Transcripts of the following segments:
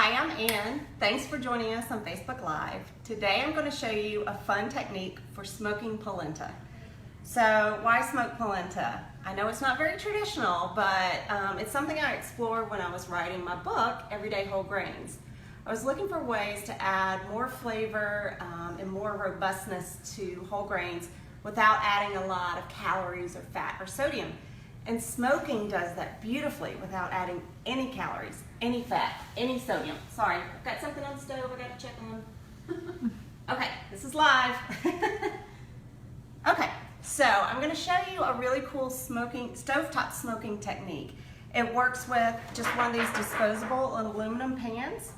Hi, I'm Ann. Thanks for joining us on Facebook Live. Today I'm going to show you a fun technique for smoking polenta. So why smoke polenta? I know it's not very traditional, but it's something I explored when I was writing my book, Everyday Whole Grains. I was looking for ways to add more flavor and more robustness to whole grains without adding a lot of calories or fat or sodium. And smoking does that beautifully without adding any calories, any fat, any sodium. Sorry, I've got something on the stove I got to check on. Okay, this is live. Okay, so I'm going to show you a really cool stovetop smoking technique. It works with just one of these disposable aluminum pans.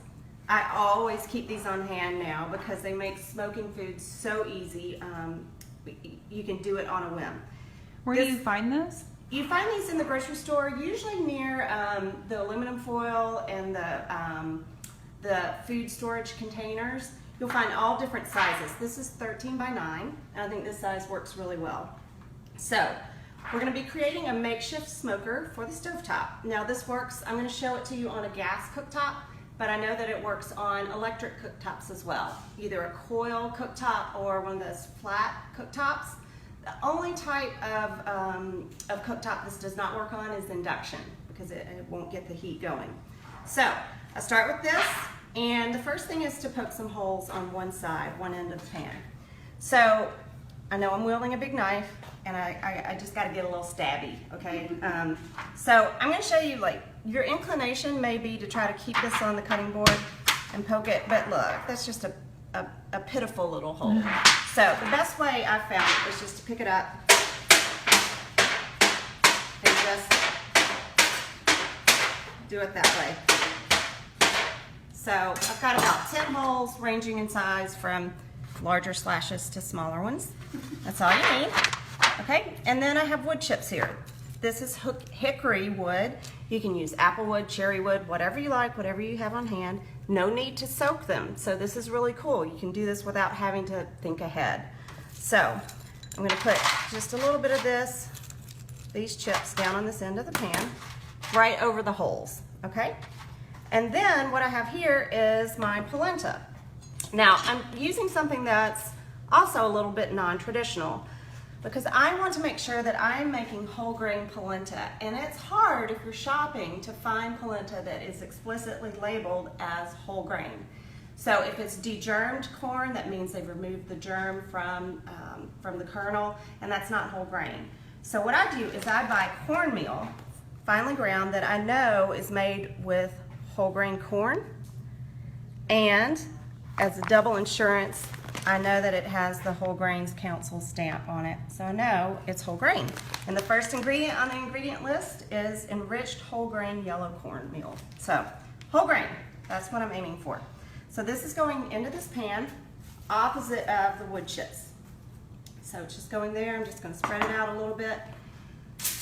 I always keep these on hand now because they make smoking food so easy. You can do it on a whim. Where do you find this? You find these in the grocery store, usually near the aluminum foil and the food storage containers. You'll find all different sizes. This is 13 by 9, and I think this size works really well. So, we're going to be creating a makeshift smoker for the stovetop. Now this works, I'm going to show it to you on a gas cooktop, but I know that it works on electric cooktops as well. Either a coil cooktop or one of those flat cooktops. The only type of cooktop this does not work on is induction because it won't get the heat going. So I start with this, and the first thing is to poke some holes on one side, one end of the pan. So I know I'm wielding a big knife, and I just got to get a little stabby, okay? So I'm going to show you, like, your inclination may be to try to keep this on the cutting board and poke it, but look, that's just a pitiful little hole. So the best way I found is just to pick it up and just do it that way. So I've got about 10 holes ranging in size from larger slashes to smaller ones. That's all you need. Okay, and then I have wood chips here. This is hickory wood. You can use apple wood, cherry wood, whatever you like, whatever you have on hand. No need to soak them, so this is really cool. You can do this without having to think ahead. So I'm going to put just a little bit of these chips down on this end of the pan, right over the holes, okay? And then what I have here is my polenta. Now I'm using something that's also a little bit non-traditional, because I want to make sure that I'm making whole grain polenta, and it's hard if you're shopping to find polenta that is explicitly labeled as whole grain. So if it's degermed corn, that means they've removed the germ from the kernel, and that's not whole grain. So what I do is I buy cornmeal, finely ground, that I know is made with whole grain corn, and as a double insurance, I know that it has the Whole Grains Council stamp on it, so I know it's whole grain. And the first ingredient on the ingredient list is enriched whole grain yellow cornmeal. So, whole grain, that's what I'm aiming for. So this is going into this pan, opposite of the wood chips. So it's just going there. I'm just going to spread it out a little bit.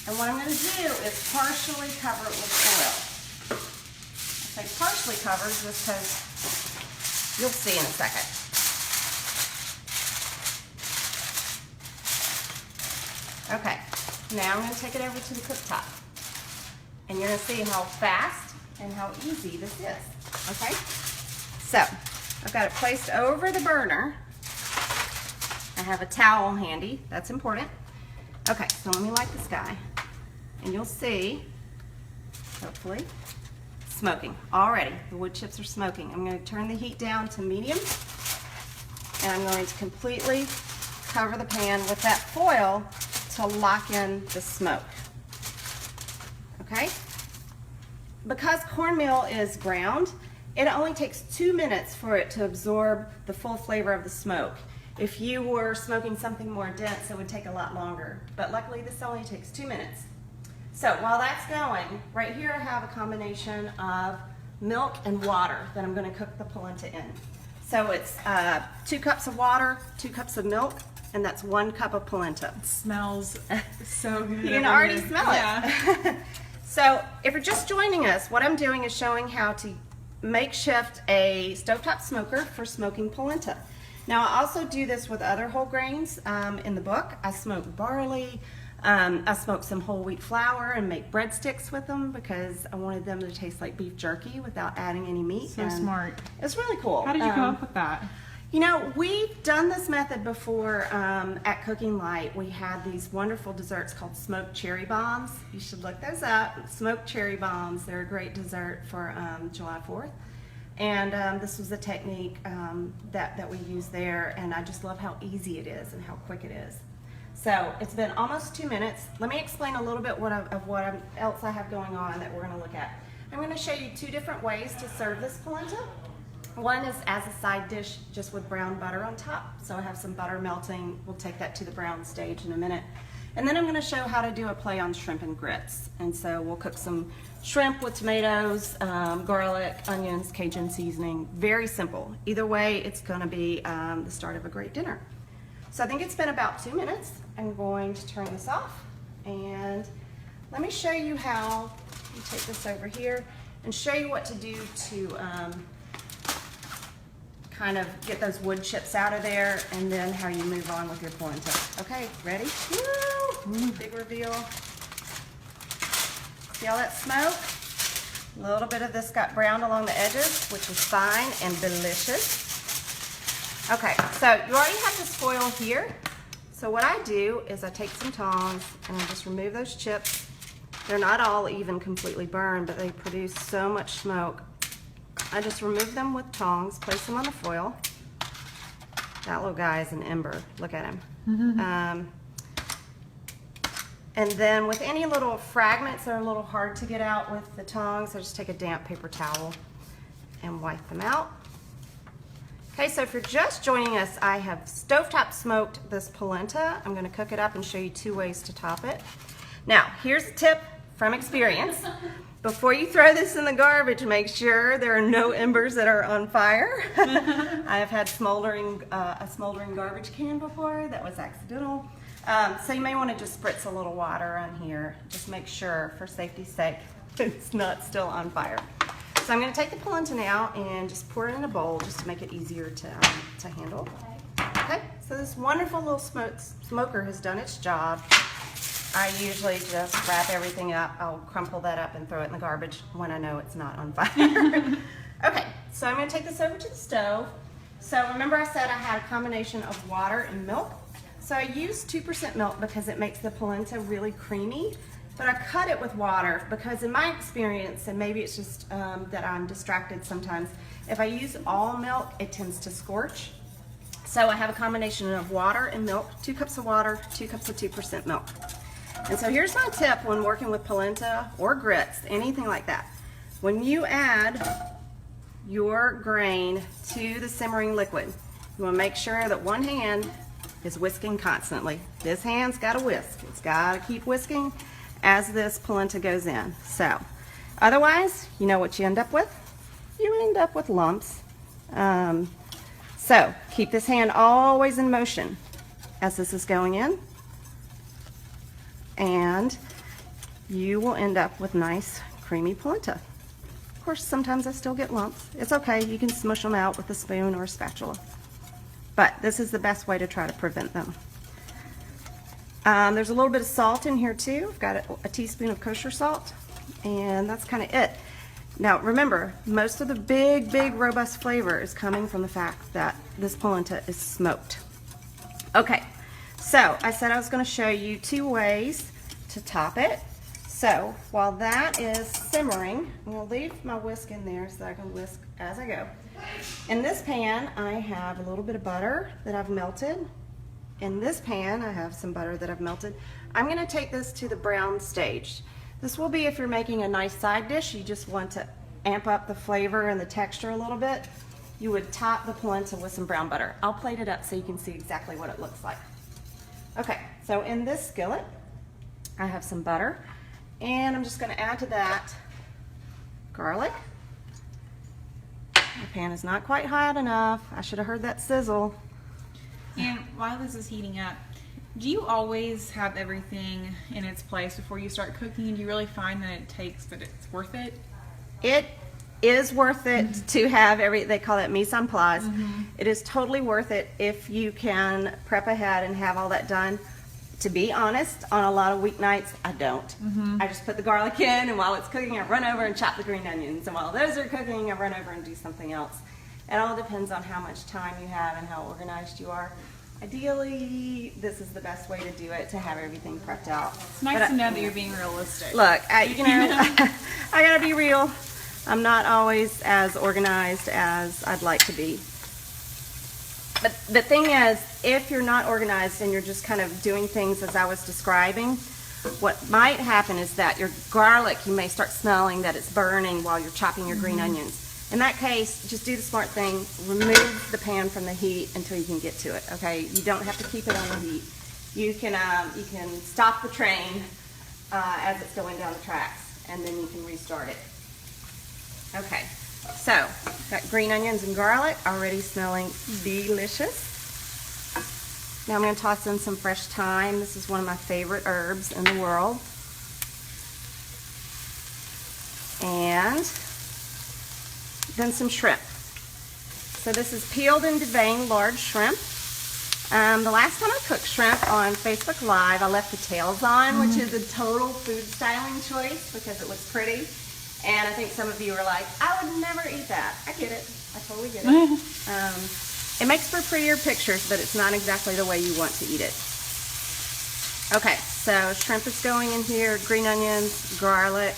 And what I'm going to do is partially cover it with oil. I say partially covered just because you'll see in a second. Okay, now I'm going to take it over to the cooktop, and you're going to see how fast and how easy this is, okay? So, I've got it placed over the burner. I have a towel handy, that's important. Okay, so let me light this guy, and you'll see, hopefully, smoking already. The wood chips are smoking. I'm going to turn the heat down to medium, and I'm going to completely cover the pan with that foil to lock in the smoke, okay? Because cornmeal is ground, it only takes 2 minutes for it to absorb the full flavor of the smoke. If you were smoking something more dense, it would take a lot longer, but luckily this only takes 2 minutes. So while that's going, right here I have a combination of milk and water that I'm going to cook the polenta in. So it's 2 cups of water, 2 cups of milk, and that's 1 cup of polenta. It smells so good. You can already smell it. Yeah. So if you're just joining us, what I'm doing is showing how to makeshift a stovetop smoker for smoking polenta. Now I also do this with other whole grains in the book. I smoke barley, I smoked some whole wheat flour and make breadsticks with them because I wanted them to taste like beef jerky without adding any meat. So smart. It's really cool. How did you come up with that? You know, we've done this method before at Cooking Light. We had these wonderful desserts called smoked cherry bombs. You should look those up. Smoked cherry bombs. They're a great dessert for July 4th. And this was a technique that we use there, and I just love how easy it is and how quick it is. So it's been almost 2 minutes. Let me explain a little bit of what else I have going on that we're going to look at. I'm going to show you 2 different ways to serve this polenta. One is as a side dish, just with brown butter on top. So I have some butter melting. We'll take that to the brown stage in a minute. And then I'm going to show how to do a play on shrimp and grits. And so we'll cook some shrimp with tomatoes, garlic, onions, Cajun seasoning. Very simple. Either way, it's going to be the start of a great dinner. So I think it's been about 2 minutes. I'm going to turn this off. And let me show you how you take this over here and show you what to do to kind of get those wood chips out of there, and then how you move on with your polenta. Okay, ready? Woo! Big reveal. See all that smoke? A little bit of this got browned along the edges, which is fine and delicious. Okay, so you already have this foil here. So what I do is I take some tongs and I just remove those chips. They're not all even completely burned, but they produce so much smoke. I just remove them with tongs, place them on the foil. That little guy is an ember. Look at him. And then with any little fragments that are a little hard to get out with the tongs, I just take a damp paper towel and wipe them out. Okay, so if you're just joining us, I have stovetop smoked this polenta. I'm going to cook it up and show you 2 ways to top it. Now, here's a tip from experience. Before you throw this in the garbage, make sure there are no embers that are on fire. I have had a smoldering garbage can before. That was accidental. So you may want to just spritz a little water on here. Just make sure, for safety's sake, it's not still on fire. So I'm going to take the polenta now and just pour it in a bowl just to make it easier to handle. Okay, so this wonderful little smoker has done its job. I usually just wrap everything up. I'll crumple that up and throw it in the garbage when I know it's not on fire. Okay, so I'm going to take this over to the stove. So remember I said I had a combination of water and milk. So I use 2% milk because it makes the polenta really creamy. But I cut it with water because in my experience, and maybe it's just that I'm distracted sometimes, if I use all milk, it tends to scorch. So I have a combination of water and milk, 2 cups of water, 2 cups of 2% milk. And so here's my tip when working with polenta or grits, anything like that. When you add your grain to the simmering liquid, you want to make sure that one hand is whisking constantly. This hand's got to whisk. It's got to keep whisking as this polenta goes in. So otherwise, you know what you end up with? You end up with lumps. So keep this hand always in motion as this is going in, and you will end up with nice creamy polenta. Of course, sometimes I still get lumps. It's okay, you can smush them out with a spoon or a spatula. But this is the best way to try to prevent them. There's a little bit of salt in here too. I've got a teaspoon of kosher salt, and that's kind of it. Now remember, most of the big robust flavor is coming from the fact that this polenta is smoked. Okay, so I said I was going to show you 2 ways to top it. So while that is simmering, I'm going to leave my whisk in there so that I can whisk as I go. In this pan, I have a little bit of butter that I've melted. In this pan, I have some butter that I've melted. I'm going to take this to the brown stage. This will be if you're making a nice side dish, you just want to amp up the flavor and the texture a little bit. You would top the polenta with some brown butter. I'll plate it up so you can see exactly what it looks like. Okay, so in this skillet, I have some butter, and I'm just going to add to that garlic. My pan is not quite hot enough. I should have heard that sizzle. And while this is heating up, do you always have everything in its place before you start cooking? And do you really find that it's worth it? It is worth it to have they call it mise en place. It is totally worth it if you can prep ahead and have all that done. to be honest, on a lot of weeknights, I don't. I just put the garlic in, and while it's cooking, I run over and chop the green onions. And while those are cooking, I run over and do something else. It all depends on how much time you have and how organized you are. Ideally, this is the best way to do it, to have everything prepped out. It's nice to know that you're being realistic. Look, I gotta be real. I'm not always as organized as I'd like to be. But the thing is, if you're not organized and you're just kind of doing things as I was describing, what might happen is that your garlic, you may start smelling that it's burning while you're chopping your green onions. In that case, just do the smart thing, remove the pan from the heat until you can get to it, okay? You don't have to keep it on the heat. You can stop the train as it's going down the tracks, and then you can restart it. Okay, so got green onions and garlic already smelling delicious. Now I'm going to toss in some fresh thyme. This is one of my favorite herbs in the world. And then some shrimp. So this is peeled and deveined large shrimp. The last time I cooked shrimp on Facebook Live, I left the tails on, which is a total food styling choice because it looks pretty. And I think some of you are like, I would never eat that. I get it. I totally get it. It makes for prettier pictures, but it's not exactly the way you want to eat it. Okay, so shrimp is going in here, green onions, garlic.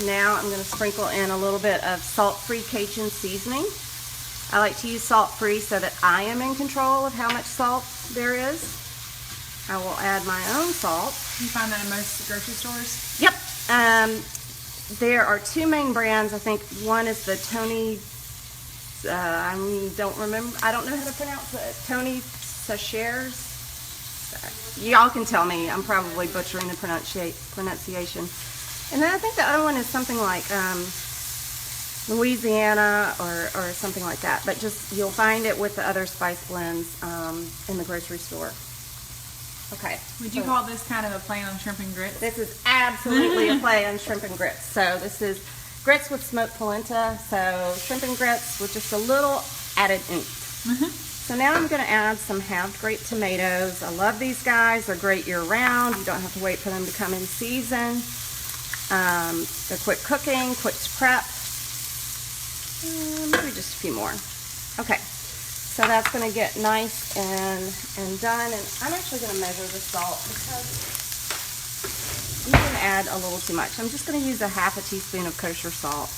Now I'm going to sprinkle in a little bit of salt-free Cajun seasoning. I like to use salt-free so that I am in control of how much salt there is. I will add my own salt. You find that in most grocery stores? Yep. There are two main brands. I think one is the Tony, I don't know how to pronounce it. Tony Sachers. Y'all can tell me. I'm probably butchering the pronunciation. And then I think the other one is something like Louisiana or something like that. But just, you'll find it with the other spice blends in the grocery store. Okay. Would you call this kind of a play on shrimp and grits? This is absolutely a play on shrimp and grits. So this is grits with smoked polenta. So shrimp and grits with just a little added oomph. So now I'm going to add some halved grape tomatoes. I love these guys. They're great year round. You don't have to wait for them to come in season. They're quick cooking, quick to prep. Maybe just a few more. Okay. So that's going to get nice and done. And I'm actually going to measure the salt because I'm going to add a little too much. I'm just going to use a half a teaspoon of kosher salt.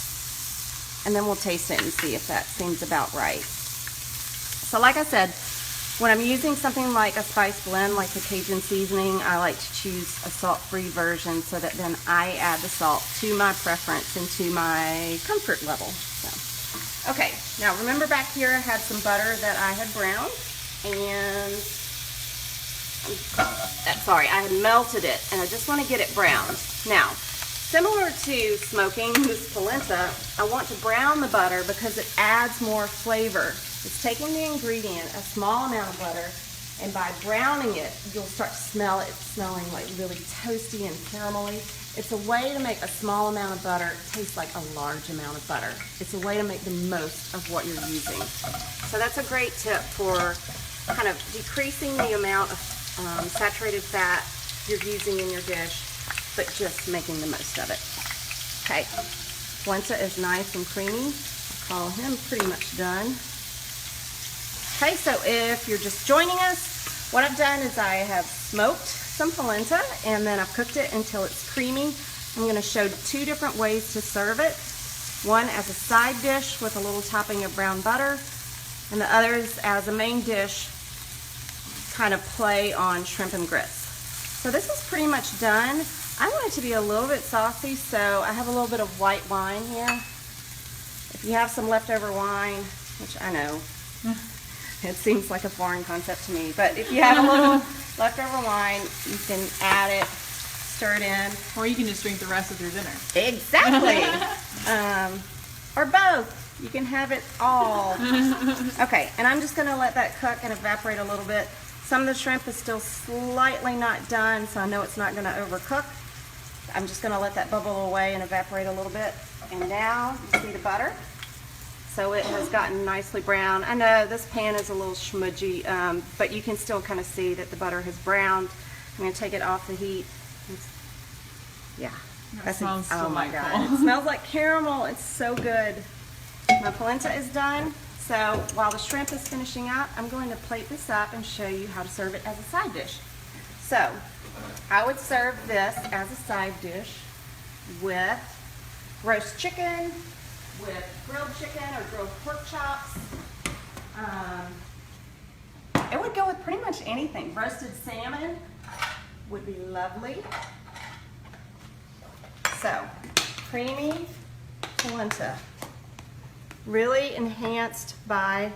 And then we'll taste it and see if that seems about right. So like I said, when I'm using something like a spice blend, like the Cajun seasoning, I like to choose a salt-free version so that then I add the salt to my preference and to my comfort level. So, okay, now remember back here I had some butter that I had browned, and I had melted it, and I just want to get it browned. Now, similar to smoking this polenta, I want to brown the butter because it adds more flavor. It's taking the ingredient, a small amount of butter, and by browning it, you'll start to smell it smelling like really toasty and caramelly. It's a way to make a small amount of butter taste like a large amount of butter. It's a way to make the most of what you're using. So that's a great tip for kind of decreasing the amount of saturated fat you're using in your dish, but just making the most of it. Okay, polenta is nice and creamy. I'll call him pretty much done. Okay, so if you're just joining us, what I've done is I have smoked some polenta and then I've cooked it until it's creamy. I'm going to show two different ways to serve it. One as a side dish with a little topping of brown butter, and the other is as a main dish, kind of play on shrimp and grits. So this is pretty much done. I want it to be a little bit saucy, so I have a little bit of white wine here. If you have some leftover wine, which I know, it seems like a foreign concept to me, but if you have a little leftover wine, you can add it, stir it in. Or you can just drink the rest of your dinner. Exactly. Or both. You can have it all. Okay, and I'm just going to let that cook and evaporate a little bit. Some of the shrimp is still slightly not done, so I know it's not going to overcook. I'm just going to let that bubble away and evaporate a little bit. And now, you see the butter? so it has gotten nicely brown. I know this pan is a little smudgy, but you can still kind of see that the butter has browned. I'm going to take it off the heat. Yeah. That smells oh my delightful. God. It smells like caramel. It's so good. My polenta is done. So while the shrimp is finishing up, I'm going to plate this up and show you how to serve it as a side dish. So I would serve this as a side dish with roast chicken, with grilled chicken or grilled pork chops. It would go with pretty much anything. Roasted salmon would be lovely. So, creamy polenta. Really enhanced by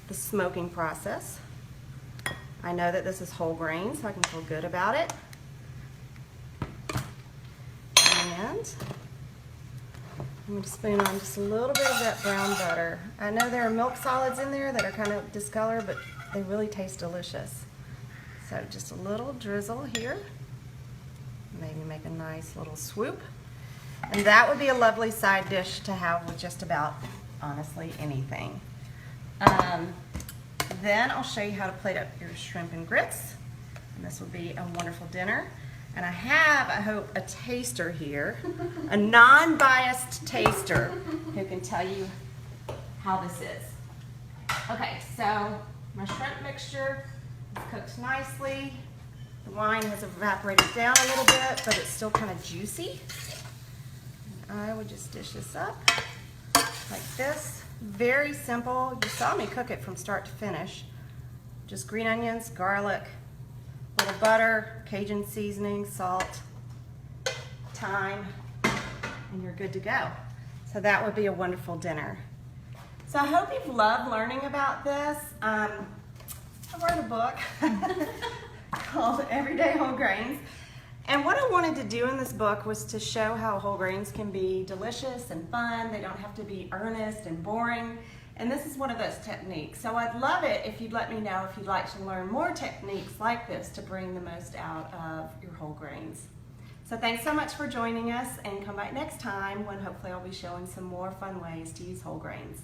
the smoking process. I know that this is whole grain, so I can feel good about it. And I'm going to spoon on just a little bit of that brown butter. I know there are milk solids in there that are kind of discolored, but they really taste delicious. So just a little drizzle here. Maybe make a nice little swoop. And that would be a lovely side dish to have with just about, honestly, anything. Then I'll show you how to plate up your shrimp and grits. And this will be a wonderful dinner. And I have, I hope, a taster here, a non-biased taster who can tell you how this is. Okay, so my shrimp mixture is cooked nicely. The wine has evaporated down a little bit, but it's still kind of juicy. And I would just dish this up like this. Very simple. You saw me cook it from start to finish. Just green onions, garlic, a little butter, Cajun seasoning, salt, thyme, and you're good to go. So that would be a wonderful dinner. So I hope you've loved learning about this. I wrote a book called Everyday Whole Grains. And what I wanted to do in this book was to show how whole grains can be delicious and fun. They don't have to be earnest and boring. And this is one of those techniques. So I'd love it if you'd let me know if you'd like to learn more techniques like this to bring the most out of your whole grains. So thanks so much for joining us, and come back next time when hopefully I'll be showing some more fun ways to use whole grains.